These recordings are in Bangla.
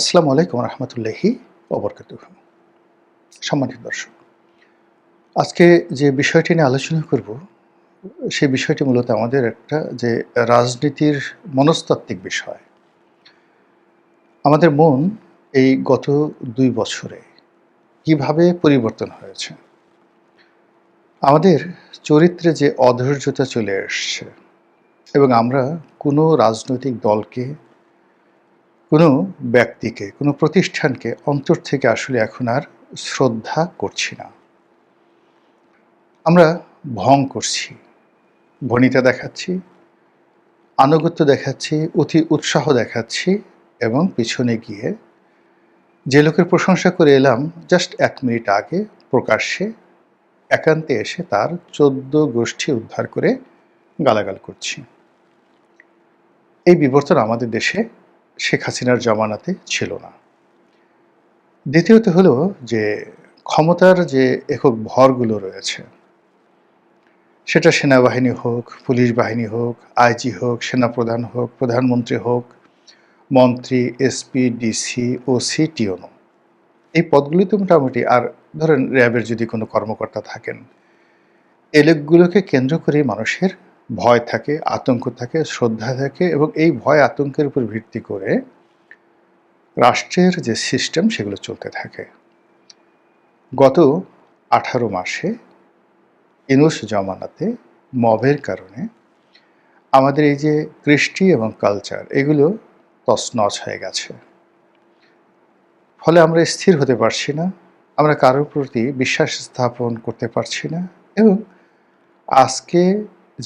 আসসালামু আলাইকুম রহমতুল্লাহি ওবরকাতুহু। সম্মানিত দর্শক, আজকে যে বিষয়টি নিয়ে আলোচনা করব, সেই বিষয়টি মূলত আমাদের একটা যে রাজনীতির মনস্তাত্ত্বিক বিষয়। আমাদের মন এই গত ২ বছরে কিভাবে পরিবর্তন হয়েছে? আমাদের চরিত্রে যে অধৈর্যতা চলে এসছে এবং আমরা কোনো রাজনৈতিক দলকে, কোনো ব্যক্তিকে, কোনো প্রতিষ্ঠানকে অন্তর থেকে আসলে এখন আর শ্রদ্ধা করছি না। আমরা ভং করছি, ভনিতা দেখাচ্ছি, আনুগত্য দেখাচ্ছি, অতি উৎসাহ দেখাচ্ছি এবং পিছনে গিয়ে যে লোকের প্রশংসা করে এলাম জাস্ট ১ মিনিট আগে প্রকাশ্যে একান্তে এসে তার ১৪ গোষ্ঠী উদ্ধার করে গালাগাল করছি। এই বিবর্তন আমাদের দেশে শেখ হাসিনার জমানাতে ছিল না। দ্বিতীয়ত হলো যে ক্ষমতার যে একক ভরগুলো রয়েছে, সেটা সেনাবাহিনী হোক, পুলিশ বাহিনী হোক, আইজি হোক, সেনাপ্রধান হোক, প্রধানমন্ত্রী হোক, মন্ত্রী, এসপি, ডিসি, ওসি, টিওনো, এই পদগুলিতে মোটামুটি, আর ধরেন র্যাবের যদি কোনো কর্মকর্তা থাকেন, এই লোকগুলোকে কেন্দ্র করে মানুষের ভয় থাকে, আতঙ্ক থাকে, শ্রদ্ধা থাকে এবং এই ভয় আতঙ্কের উপর ভিত্তি করে রাষ্ট্রের যে সিস্টেম সেগুলো চলতে থাকে। গত ১৮ মাসে ইউনূস জমানাতে মবের কারণে আমাদের এই যে কৃষ্টি এবং কালচার, এগুলো তছনছ হয়ে গেছে। ফলে আমরা স্থির হতে পারছি না, আমরা কারোর প্রতি বিশ্বাস স্থাপন করতে পারছি না এবং আজকে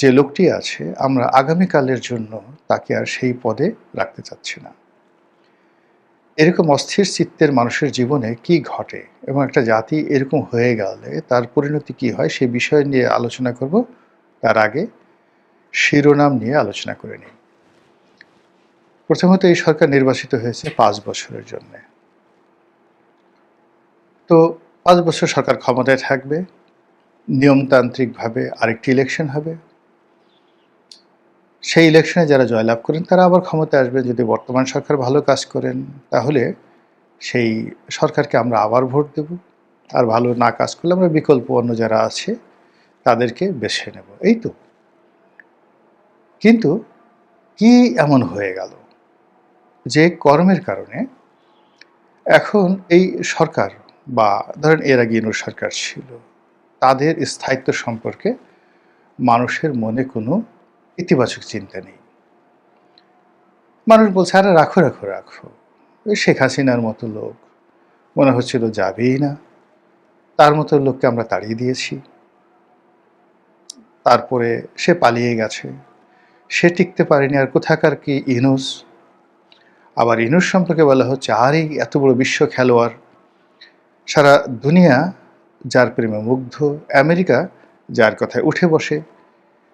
যে লোকটি আছে, আমরা আগামীকালের জন্য তাকে আর সেই পদে রাখতে চাচ্ছি না। এরকম অস্থির চিত্তের মানুষের জীবনে কি ঘটে এবং একটা জাতি এরকম হয়ে গেলে তার পরিণতি কি হয়, সেই বিষয় নিয়ে আলোচনা করব। তার আগে শিরোনাম নিয়ে আলোচনা করে নিই। প্রথমত, এই সরকার নির্বাচিত হয়েছে ৫ বছরের জন্যে। তো ৫ বছর সরকার ক্ষমতায় থাকবে, নিয়মতান্ত্রিকভাবে আরেকটি ইলেকশন হবে। সেই ইলেকশনে যারা জয়লাভ করেন তারা আবার ক্ষমতায় আসবেন। যদি বর্তমান সরকার ভালো কাজ করেন তাহলে সেই সরকারকে আমরা আবার ভোট দেব, আর ভালো না কাজ করলে আমরা বিকল্প অন্য যারা আছে তাদেরকে বেছে নেব। এই তো। কিন্তু কি এমন হয়ে গেল যে কর্মের কারণে এখন এই সরকার, বা ধরেন এর আগে ইউনূস সরকার ছিল, তাদের স্থায়িত্ব সম্পর্কে মানুষের মনে কোনো ইতিবাচক চিন্তা নেই। মানুষ বলছে, আরে রাখো রাখো রাখো, ওই শেখ হাসিনার মতো লোক মনে হচ্ছিল যাবেই না, তার মতো লোককে আমরা তাড়িয়ে দিয়েছি, তারপরে সে পালিয়ে গেছে, সে টিকতে পারেনি, আর কোথাকার কি ইউনূস। আবার ইউনূস সম্পর্কে বলা হচ্ছে, আর এই এত বড় বিশ্ব খেলোয়াড়, সারা দুনিয়া যার প্রেমে মুগ্ধ, আমেরিকা যার কথায় উঠে বসে,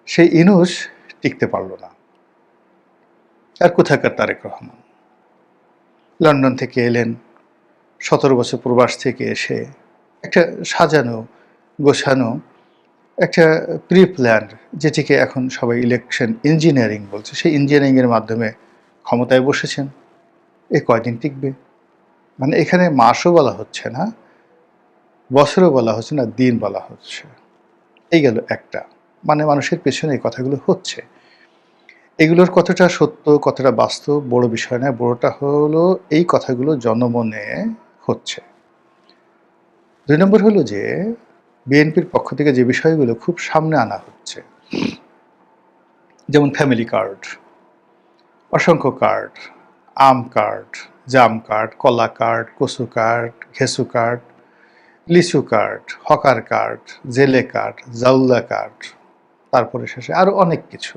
সেই ইউনূস টিকতে পারল না। আর কোথাকার তারেক রহমান, লন্ডন থেকে এলেন, ১৭ বছর প্রবাস থেকে এসে একটা সাজানো গোছানো একটা প্রি প্ল্যান্ড, যেটিকে এখন সবাই ইলেকশন ইঞ্জিনিয়ারিং বলছে, সেই ইঞ্জিনিয়ারিংয়ের মাধ্যমে ক্ষমতায় বসেছেন। এ কয়দিন টিকবে? মানে এখানে মাসও বলা হচ্ছে না, বছরও বলা হচ্ছে না, দিন বলা হচ্ছে। এই গেল একটা। মানে মানুষের পেছনে এই কথাগুলো হচ্ছে। এগুলোর কতটা সত্য, কতটা বাস্তব বড় বিষয় নয়, বড়টা হলো এই কথাগুলো জনমনে হচ্ছে। ২ নম্বর হলো যে বিএনপির পক্ষ থেকে যে বিষয়গুলো খুব সামনে আনা হচ্ছে, যেমন ফ্যামিলি কার্ড, অসংখ্য কার্ড, আম কার্ড, জাম কার্ড, কলা কার্ড, কচু কার্ড, ঘেঁচু কার্ড, লিচু কার্ড, হকার কার্ড, জেলে কার্ড, জাউলা কার্ড, তারপরে শেষে আরও অনেক কিছু।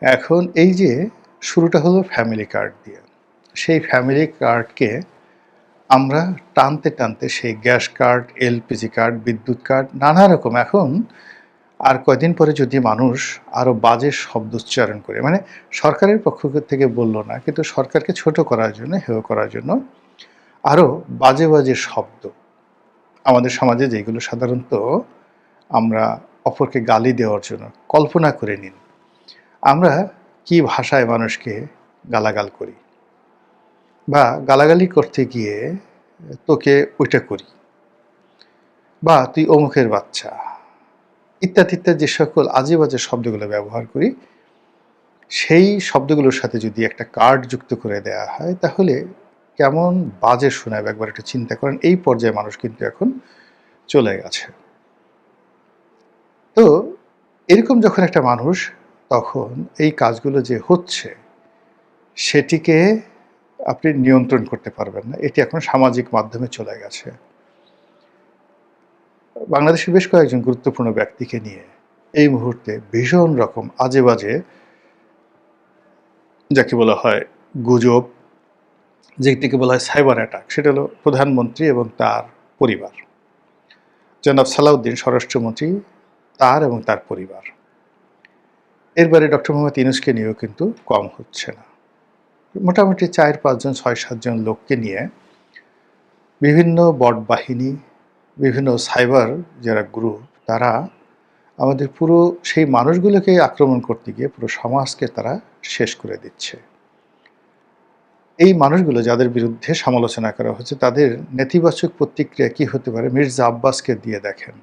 এখন এই যে শুরুটা হলো ফ্যামিলি কার্ড দিয়ে, সেই ফ্যামিলি কার্ডকে আমরা টানতে টানতে সেই গ্যাস কার্ড, এলপিজি কার্ড, বিদ্যুৎ কার্ড, নানা রকম। এখন আর কয়দিন পরে যদি মানুষ আরও বাজে শব্দ উচ্চারণ করে, মানে সরকারের পক্ষ থেকে বলল না, কিন্তু সরকারকে ছোট করার জন্য, হেয় করার জন্য আরও বাজে বাজে শব্দ আমাদের সমাজে, যেগুলো সাধারণত আমরা অপরকে গালি দেওয়ার জন্য, কল্পনা করে নিন আমরা কি ভাষায় মানুষকে গালাগাল করি। বা গালাগালি করতে গিয়ে তোকে ওইটা করি, বা তুই অমুকের বাচ্চা, ইত্যাদি ইত্যাদি যে সকল আজে বাজে শব্দগুলো ব্যবহার করি, সেই শব্দগুলোর সাথে যদি একটা কার্ড যুক্ত করে দেয়া হয় তাহলে কেমন বাজে শোনাবে একবার একটু চিন্তা করেন। এই পর্যায়ে মানুষ কিন্তু এখন চলে গেছে। তো এরকম যখন একটা মানুষ, তখন এই কাজগুলো যে হচ্ছে সেটিকে আপনি নিয়ন্ত্রণ করতে পারবেন না। এটি এখন সামাজিক মাধ্যমে চলে গেছে। বাংলাদেশের বেশ কয়েকজন গুরুত্বপূর্ণ ব্যক্তিকে নিয়ে এই মুহূর্তে ভীষণ রকম আজে বাজে, যাকে বলা হয় গুজব, যেটিকে বলা হয় সাইবার অ্যাটাক, সেটা হলো প্রধানমন্ত্রী এবং তার পরিবার। জনাব সালাউদ্দিন স্বরাষ্ট্রমন্ত্রী, তার এবং তার পরিবার। এরবারে ডক্টর মোহাম্মদ ইউনূসকে নিয়েও কিন্তু কম হচ্ছে না। মোটামুটি ৪-৫ জন ৬-৭ জন লোককে নিয়ে বিভিন্ন বট বাহিনী, বিভিন্ন সাইবার যারা গ্রুপ, তারা আমাদের পুরো সেই মানুষগুলোকে আক্রমণ করতে গিয়ে পুরো সমাজকে তারা শেষ করে দিচ্ছে। এই মানুষগুলো যাদের বিরুদ্ধে সমালোচনা করা হচ্ছে, তাদের নেতিবাচক প্রতিক্রিয়া কি হতে পারে মির্জা আব্বাসকে দিয়ে দেখেন।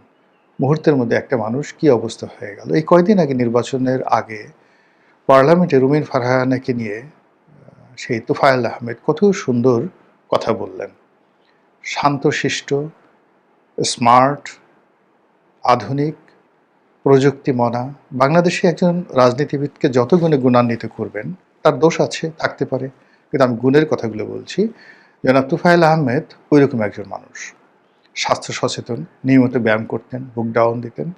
মুহূর্তের মধ্যে একটা মানুষ কি অবস্থা হয়ে গেল। এই কয়দিন আগে, নির্বাচনের আগে, পার্লামেন্টে রুমিন ফারহানাকে নিয়ে সেই তোফায়েল আহমেদ কত সুন্দর কথা বললেন। শান্তশিষ্ট, স্মার্ট, আধুনিক, প্রযুক্তিমনা বাংলাদেশি একজন রাজনীতিবিদকে যত গুণে গুণান্বিত করবেন, তার দোষ আছে, থাকতে পারে, কিন্তু আমি গুণের কথাগুলো বলছি। জনাব তোফায়েল আহমেদ ওইরকম একজন মানুষ, স্বাস্থ্য সচেতন, নিয়মিত ব্যায়াম করতেন, বুক ডাউন দিতেন,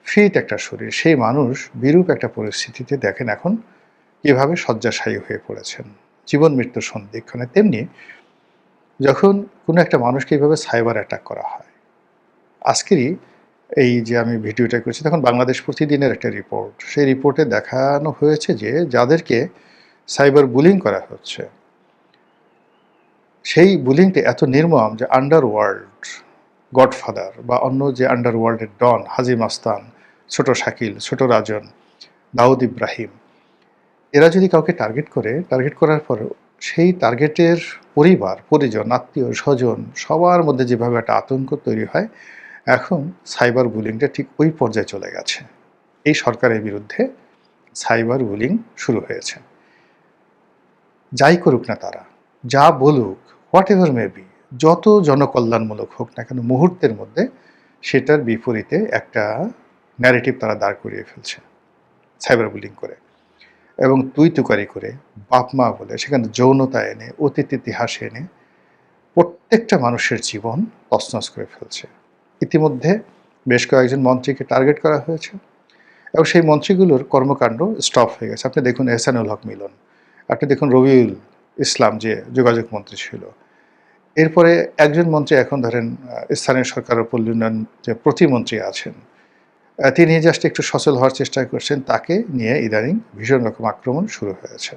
ফিট একটা শরীর। সেই মানুষ বিরূপ একটা পরিস্থিতিতে দেখেন এখন কীভাবে শয্যাশায়ী হয়ে পড়েছেন, জীবন মৃত্যুর সন্ধিক্ষণে। তেমনি যখন কোনো একটা মানুষকে এইভাবে সাইবার অ্যাটাক করা হয়, আজকেরই এই যে আমি ভিডিওটা করছি, তখন বাংলাদেশ প্রতিদিনের একটা রিপোর্ট, সেই রিপোর্টে দেখানো হয়েছে যে যাদেরকে সাইবার বুলিং করা হচ্ছে, সেই বুলিংটা এত নির্মম যে আন্ডারওয়ার্ল্ড গডফাদার বা অন্য যে আন্ডারওয়ার্ল্ডের ডন, হাজি মাস্তান, ছোট শাকিল, ছোট রাজন, দাউদ ইব্রাহিম, এরা যদি কাউকে টার্গেট করার পরেও সেই টার্গেটের পরিবার, পরিজন, আত্মীয় স্বজন সবার মধ্যে যেভাবে একটা আতঙ্ক তৈরি হয়, এখন সাইবার বুলিংটা ঠিক ওই পর্যায়ে চলে গেছে। এই সরকারের বিরুদ্ধে সাইবার বুলিং শুরু হয়েছে। যাই করুক না তারা, যা বলুক, হোয়াট এভার মে বি, যত জনকল্যাণমূলক হোক না কেন, মুহূর্তের মধ্যে সেটার বিপরীতে একটা ন্যারেটিভ তারা দাঁড় করিয়ে ফেলছে সাইবার বুলিং করে, এবং তুই তুকারি করে, বাপ মা বলে, সেখানে যৌনতা এনে, অতীত ইতিহাস এনে প্রত্যেকটা মানুষের জীবন তছনছ করে ফেলছে। ইতিমধ্যে বেশ কয়েকজন মন্ত্রীকে টার্গেট করা হয়েছে এবং সেই মন্ত্রীগুলোর কর্মকাণ্ড স্টপ হয়ে গেছে। আপনি দেখুন এহসানুল হক মিলন, আপনি দেখুন রবিউল ইসলাম যে যোগাযোগ মন্ত্রী ছিল, এরপরে একজন মন্ত্রী এখন ধরেন স্থানীয় সরকার ও পল্লী উন্নয়ন যে প্রতিমন্ত্রী আছেন, তিনি জাস্ট একটু সচল হওয়ার চেষ্টা করছেন, তাকে নিয়ে ইদানিং ভীষণ রকম আক্রমণ শুরু হয়েছে।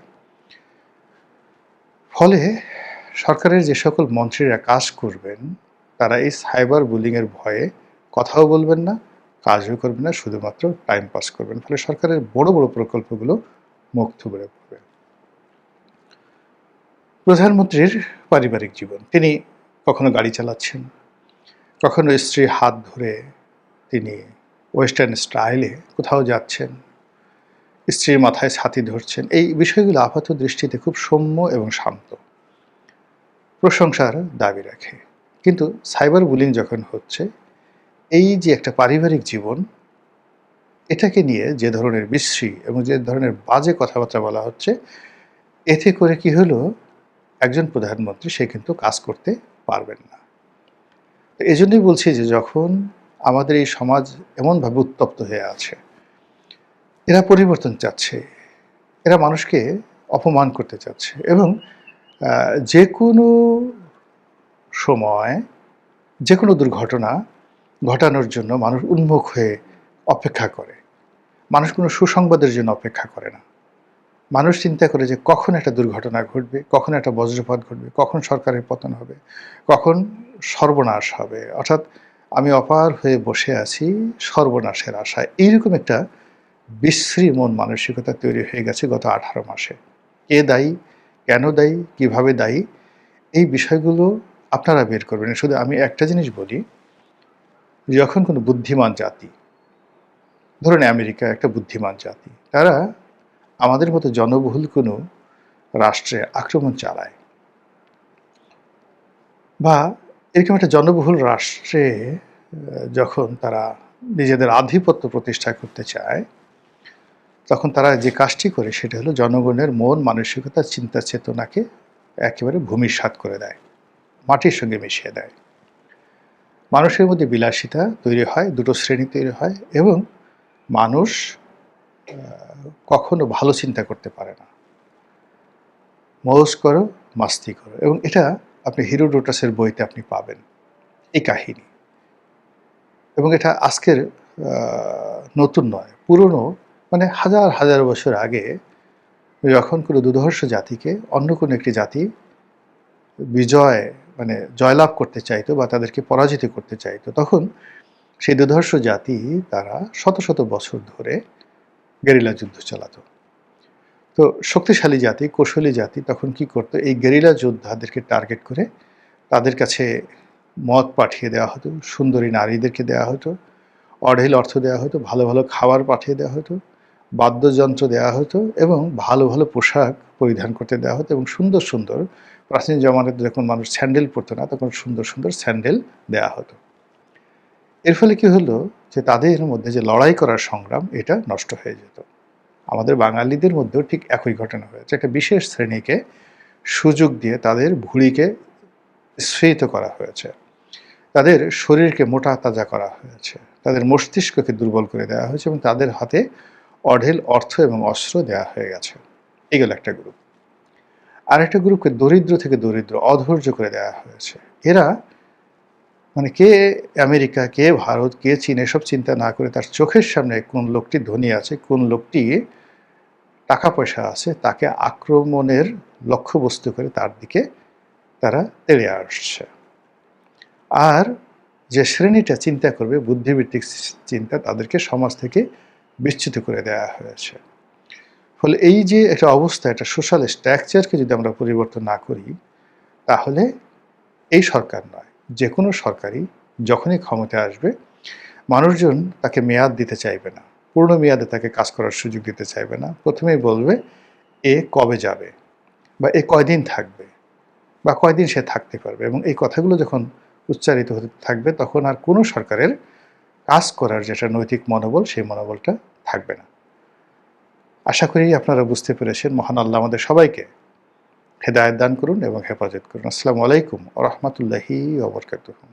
ফলে সরকারের যে সকল মন্ত্রীরা কাজ করবেন, তারা এই সাইবার বুলিংয়ের ভয়ে কথাও বলবেন না, কাজও করবেন না, শুধুমাত্র টাইম পাস করবেন। ফলে সরকারের বড় বড় প্রকল্পগুলো মুখ থুবড়ে পড়বে। প্রধানমন্ত্রীর পারিবারিক জীবন, তিনি কখনো গাড়ি চালাচ্ছেন, কখনো স্ত্রীর হাত ধরে তিনি ওয়েস্টার্ন স্টাইলে কোথাও যাচ্ছেন, স্ত্রীর মাথায় ছাতি ধরছেন। এই বিষয়গুলো আপাত দৃষ্টিতে খুব সৌম্য এবং শান্ত, প্রশংসার দাবি রাখে। কিন্তু সাইবার বুলিং যখন হচ্ছে, এই যে একটা পারিবারিক জীবন, এটাকে নিয়ে যে ধরনের বিশ্রী এবং যে ধরনের বাজে কথাবার্তা বলা হচ্ছে, এতে করে কি হলো, একজন প্রধানমন্ত্রী সে কিন্তু কাজ করতে পারবেন না। এই জন্যই বলছি যে যখন আমাদের এই সমাজ এমনভাবে উত্তপ্ত হয়ে আছে, এরা পরিবর্তন চাচ্ছে, এরা মানুষকে অপমান করতে চাচ্ছে, এবং যে কোনো সময় যে কোনো দুর্ঘটনা ঘটানোর জন্য মানুষ উন্মুখ হয়ে অপেক্ষা করে। মানুষ কোনো সুসংবাদের জন্য অপেক্ষা করে না। মানুষ চিন্তা করে যে কখন একটা দুর্ঘটনা ঘটবে, কখন একটা বজ্রপাত ঘটবে, কখন সরকারের পতন হবে, কখন সর্বনাশ হবে। অর্থাৎ আমি অপার হয়ে বসে আছি সর্বনাশের আশায়। এইরকম একটা বিশ্রী মন মানসিকতা তৈরি হয়ে গেছে গত 18 মাসে। কে দায়ী, কেন দায়ী, কিভাবে দায়ী, এই বিষয়গুলো আপনারা বের করবেন। শুধু আমি একটা জিনিস বলি, যখন কোনো বুদ্ধিমান জাতি, ধরুন আমেরিকা একটা বুদ্ধিমান জাতি, তারা আমাদের মতো জনবহুল কোনো রাষ্ট্রে আক্রমণ চালায় বা এরকম একটা জনবহুল রাষ্ট্রে যখন তারা নিজেদের আধিপত্য প্রতিষ্ঠা করতে চায়, তখন তারা যে কাজটি করে সেটা হলো জনগণের মন মানসিকতা চিন্তা চেতনাকে একেবারে ভূমিসাৎ করে দেয়, মাটির সঙ্গে মিশিয়ে দেয়। মানুষের মধ্যে বিলাসিতা তৈরি হয়, দুটো শ্রেণী তৈরি হয় এবং মানুষ কখনো ভালো চিন্তা করতে পারে না। মৌজ করো, মাস্তি করো, এবং এটা আপনি হিরোডোটাসের বইতে আপনি পাবেন এই কাহিনী। এবং এটা আজকের নতুন নয়, পুরনো, মানে হাজার হাজার বছর আগে যখন কোনো দুর্ধর্ষ জাতিকে অন্য কোনো একটি জাতি বিজয় মানে জয়লাভ করতে চাইতো বা তাদেরকে পরাজিত করতে চাইতো, তখন সেই দুর্ধর্ষ জাতি তারা শত শত বছর ধরে গেরিলা যুদ্ধ চালাতো। তো শক্তিশালী জাতি, কৌশলী জাতি তখন কি করতো, এই গেরিলা যোদ্ধাদেরকে টার্গেট করে তাদের কাছে মদ পাঠিয়ে দেওয়া হতো, সুন্দরী নারীদেরকে দেওয়া হতো, অঢেল অর্থ দেওয়া হতো, ভালো ভালো খাবার পাঠিয়ে দেওয়া হতো, বাদ্যযন্ত্র দেওয়া হতো এবং ভালো ভালো পোশাক পরিধান করতে দেওয়া হতো এবং সুন্দর সুন্দর, প্রাচীন জমানাতে যখন মানুষ স্যান্ডেল পরতো না, তখন সুন্দর সুন্দর স্যান্ডেল দেওয়া হতো। এর ফলে কি হলো যে তাদের মধ্যে যে লড়াই করার সংগ্রাম, এটা নষ্ট হয়ে যেত। আমাদের বাঙালিদের মধ্যেও ঠিক একই ঘটনা হয়েছে। একটা বিশেষ শ্রেণীকে সুযোগ দিয়ে তাদের ভুঁড়িকে স্ফীত করা হয়েছে, তাদের শরীরকে মোটা তাজা করা হয়েছে, তাদের মস্তিষ্ককে দুর্বল করে দেওয়া হয়েছে এবং তাদের হাতে অঢেল অর্থ এবং অস্ত্র দেওয়া হয়ে গেছে। এগুলো একটা গ্রুপ। আর একটা গ্রুপকে দরিদ্র থেকে দরিদ্র, অধৈর্য করে দেওয়া হয়েছে। এরা মানে কে আমেরিকা, কে ভারত, কে চীন এসব চিন্তা না করে তার চোখের সামনে কোন লোকটি ধনী আছে, কোন লোকটি টাকা পয়সা আছে, তাকে আক্রমণের লক্ষ্যবস্তু করে তার দিকে তারা তেড়ে আসছে। আর যে শ্রেণীটা চিন্তা করবে বুদ্ধিভিত্তিক চিন্তা, তাদেরকে সমাজ থেকে বিচ্যুত করে দেওয়া হয়েছে। ফলে এই যে একটা অবস্থা, একটা সোশ্যাল স্ট্রাকচারকে যদি আমরা পরিবর্তন না করি, তাহলে এই সরকার নয়, যে কোনো সরকারই যখনই ক্ষমতায় আসবে, মানুষজন তাকে মেয়াদ দিতে চাইবে না, পূর্ণ মেয়াদে তাকে কাজ করার সুযোগ দিতে চাইবে না। প্রথমেই বলবে এ কবে যাবে বা এ কয়দিন থাকবে বা কয়দিন সে থাকতে পারবে, এবং এই কথাগুলো যখন উচ্চারিত হতে থাকবে, তখন আর কোনো সরকারের কাজ করার যেটা নৈতিক মনোবল, সেই মনোবলটা থাকবে না। আশা করি আপনারা বুঝতে পেরেছেন। মহান আল্লাহ আমাদের সবাইকে হেদায়েত দান করুন এবং হেফাজত করুন। আসসালামু আলাইকুম ওয়া রাহমাতুল্লাহি ওয়া বারাকাতুহু।